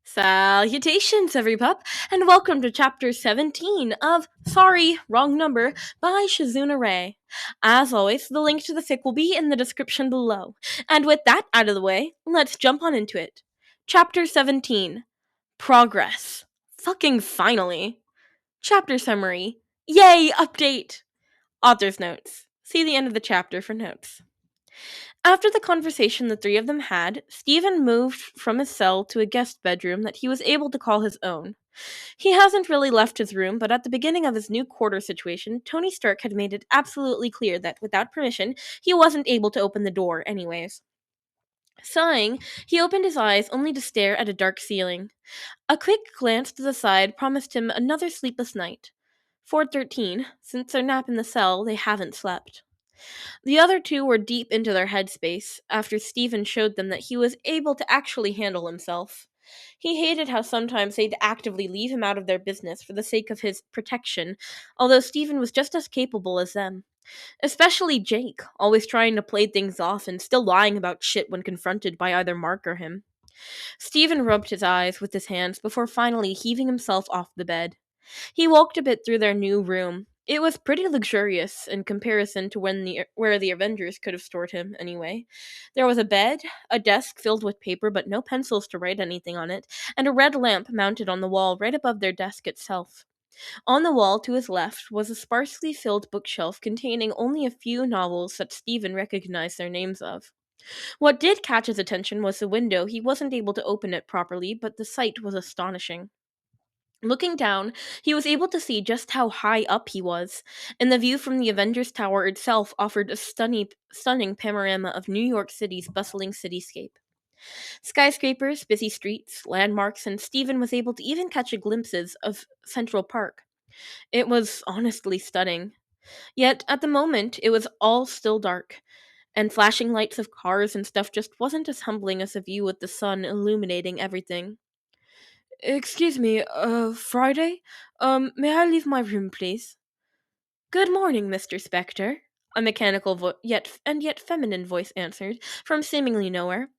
Salutations, everypup, and welcome to Chapter 17 of Sorry, Wrong Number by ShizunaRey. As always, the link to the fic will be in the description below. And with that out of the way, let's jump on into it. Chapter 17 Progress. Fucking finally. Chapter Summary. Yay, update! Author's notes. See the end of the chapter for notes. After the conversation the three of them had, Stephen moved from his cell to a guest bedroom that he was able to call his own. He hasn't really left his room, but at the beginning of his new quarter situation, Tony Stark had made it absolutely clear that without permission, he wasn't able to open the door anyways. Sighing, he opened his eyes only to stare at a dark ceiling. A quick glance to the side promised him another sleepless night. 4:13, since their nap in the cell, they haven't slept. The other two were deep into their headspace after Stephen showed them that he was able to actually handle himself. He hated how sometimes they'd actively leave him out of their business for the sake of his protection, although Stephen was just as capable as them. Especially Jake, always trying to play things off and still lying about shit when confronted by either Mark or him. Stephen rubbed his eyes with his hands before finally heaving himself off the bed. He walked a bit through their new room. It was pretty luxurious in comparison to where the Avengers could have stored him, anyway. There was a bed, a desk filled with paper but no pencils to write anything on it, and a red lamp mounted on the wall right above their desk itself. On the wall to his left was a sparsely filled bookshelf containing only a few novels that Stephen recognized their names of. What did catch his attention was the window. He wasn't able to open it properly, but the sight was astonishing. Looking down, he was able to see just how high up he was, and the view from the Avengers Tower itself offered a stunning panorama of New York City's bustling cityscape. Skyscrapers, busy streets, landmarks, and Stephen was able to even catch a glimpses of Central Park. It was honestly stunning. Yet, at the moment, it was all still dark, and flashing lights of cars and stuff just wasn't as humbling as a view with the sun illuminating everything. Excuse me, Friday? May I leave my room, please? Good morning, Mr. Spectre, a mechanical yet feminine voice answered, from seemingly nowhere.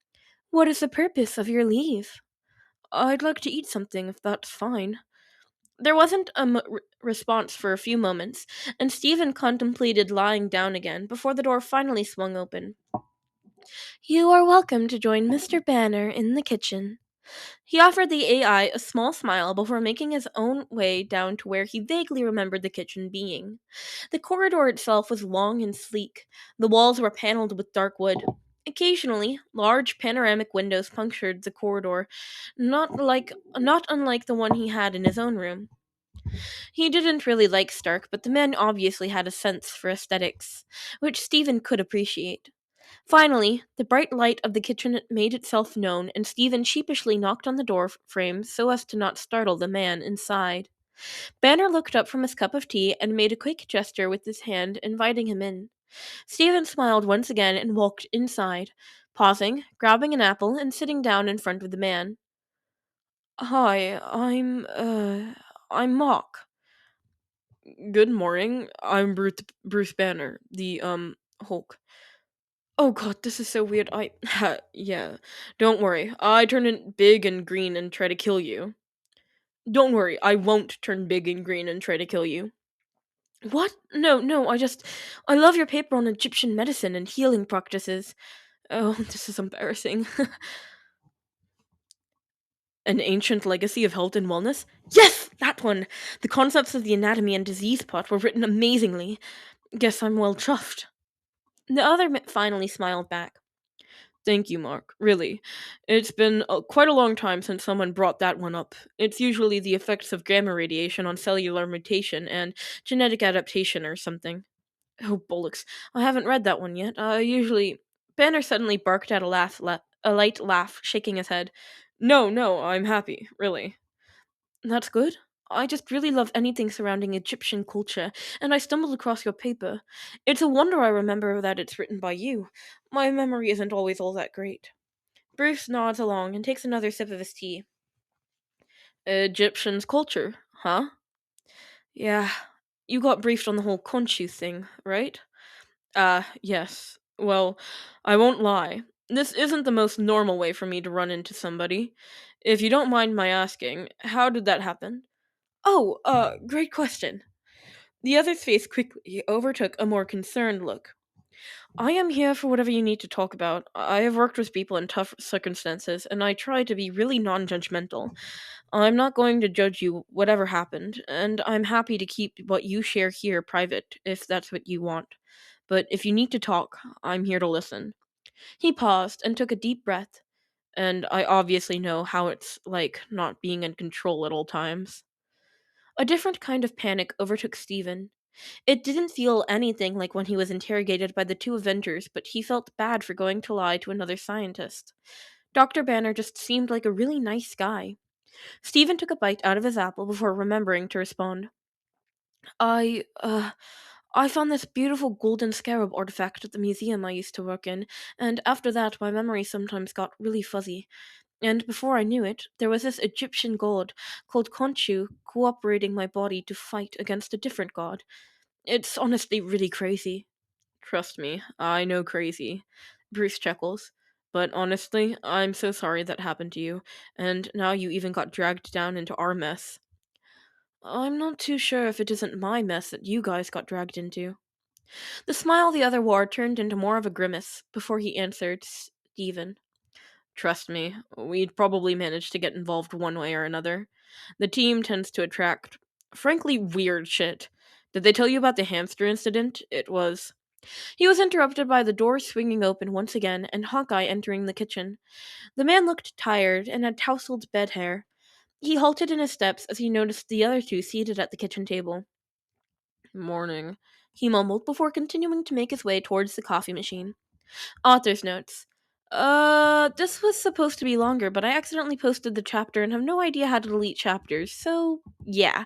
What is the purpose of your leave? I'd like to eat something, if that's fine. There wasn't a response for a few moments, and Stephen contemplated lying down again before the door finally swung open. You are welcome to join Mr. Banner in the kitchen. He offered the AI a small smile before making his own way down to where he vaguely remembered the kitchen being. The corridor itself was long and sleek. The walls were paneled with dark wood. Occasionally, large panoramic windows punctured the corridor, not unlike the one he had in his own room. He didn't really like Stark, but the man obviously had a sense for aesthetics, which Stephen could appreciate. Finally, the bright light of the kitchen made itself known, and Stephen sheepishly knocked on the door frame so as to not startle the man inside. Banner looked up from his cup of tea and made a quick gesture with his hand, inviting him in. Stephen smiled once again and walked inside, pausing, grabbing an apple, and sitting down in front of the man. Hi, I'm Mock. Good morning. I'm Bruce Banner, the, Hulk. Oh god, this is so weird. Yeah. Don't worry. I turn in big and green and try to kill you. Don't worry, I won't turn big and green and try to kill you. What? No, I love your paper on Egyptian medicine and healing practices. Oh, this is embarrassing. An ancient legacy of health and wellness? Yes, that one! The concepts of the anatomy and disease part were written amazingly. Guess I'm well chuffed. The other finally smiled back. Thank you, Mark. Really. It's been quite a long time since someone brought that one up. It's usually the effects of gamma radiation on cellular mutation and genetic adaptation or something. Oh, bollocks. I haven't read that one yet. Usually. Banner suddenly barked out a light laugh, shaking his head. No, I'm happy, really. That's good. I just really love anything surrounding Egyptian culture, and I stumbled across your paper. It's a wonder I remember that it's written by you. My memory isn't always all that great. Bruce nods along and takes another sip of his tea. Egyptian's culture, huh? Yeah. You got briefed on the whole Khonshu thing, right? Yes. Well, I won't lie. This isn't the most normal way for me to run into somebody. If you don't mind my asking, how did that happen? Oh, great question. The other's face quickly overtook a more concerned look. I am here for whatever you need to talk about. I have worked with people in tough circumstances, and I try to be really non judgmental. I'm not going to judge you, whatever happened, and I'm happy to keep what you share here private if that's what you want. But if you need to talk, I'm here to listen. He paused and took a deep breath, and I obviously know how it's like not being in control at all times. A different kind of panic overtook Stephen. It didn't feel anything like when he was interrogated by the two Avengers, but he felt bad for going to lie to another scientist. Dr. Banner just seemed like a really nice guy. Stephen took a bite out of his apple before remembering to respond. I found this beautiful golden scarab artifact at the museum I used to work in, and after that my memory sometimes got really fuzzy. And before I knew it, there was this Egyptian god called Khonshu cooperating my body to fight against a different god. It's honestly really crazy. Trust me, I know crazy. Bruce chuckles. But honestly, I'm so sorry that happened to you, and now you even got dragged down into our mess. I'm not too sure if it isn't my mess that you guys got dragged into. The smile the other wore turned into more of a grimace before he answered, Stephen. Trust me, we'd probably manage to get involved one way or another. The team tends to attract, frankly, weird shit. Did they tell you about the hamster incident? It was. He was interrupted by the door swinging open once again and Hawkeye entering the kitchen. The man looked tired and had tousled bed hair. He halted in his steps as he noticed the other two seated at the kitchen table. Morning, he mumbled before continuing to make his way towards the coffee machine. Author's notes. This was supposed to be longer, but I accidentally posted the chapter and have no idea how to delete chapters, so yeah.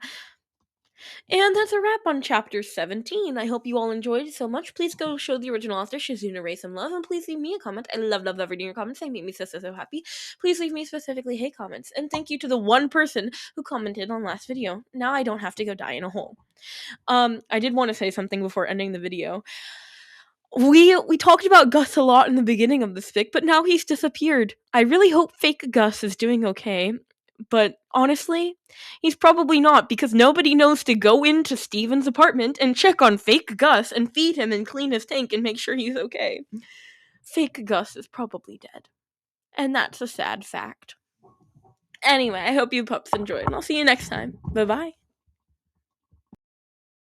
And that's a wrap on chapter 17. I hope you all enjoyed it so much. Please go show the original author, ShizunaRey, some love, and please leave me a comment. I love reading your comments. They make me so happy. Please leave me specifically hate comments. And thank you to the one person who commented on last video. Now I don't have to go die in a hole. I did want to say something before ending the video. We talked about Gus a lot in the beginning of this fic, but now he's disappeared. I really hope fake Gus is doing okay. But honestly, he's probably not because nobody knows to go into Steven's apartment and check on fake Gus and feed him and clean his tank and make sure he's okay. Fake Gus is probably dead. And that's a sad fact. Anyway, I hope you pups enjoyed, and I'll see you next time. Bye-bye.